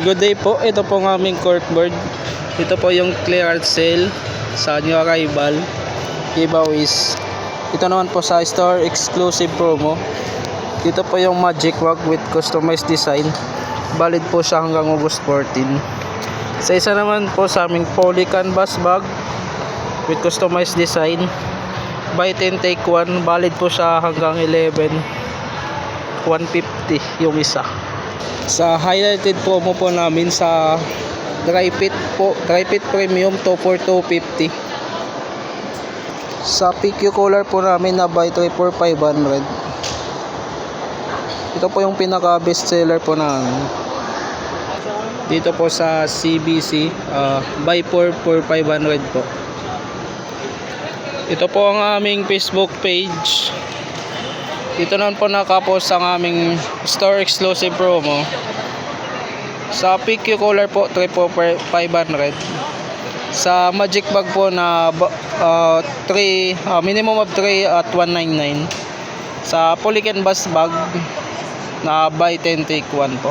Good day po, ito po ang aming corkboard. Ito po yung clearance sale sa new arrival giveaways. Ito naman po sa store exclusive promo. Dito po yung magic wag with customized design. Valid po siya hanggang August 14. Sa isa naman po sa aming poly canvas bag with customized design. Buy 10 take 1. Valid po siya hanggang 11. 150 yung isa. Sa highlighted promo po namin sa dry fit po, dry fit premium to for 250. Sa PQ color po namin na buy 3 for 500. Ito po yung pinaka best seller po namin. Dito po sa CBC, buy 4 for 500 po. Ito po ang aming Facebook page. Dito naman po nakapost ang aming store exclusive promo. Sa PQ color po 3 po 500. Sa magic bag po na minimum of 3 at 199. Sa poly canvas bag na buy 10 take 1 po.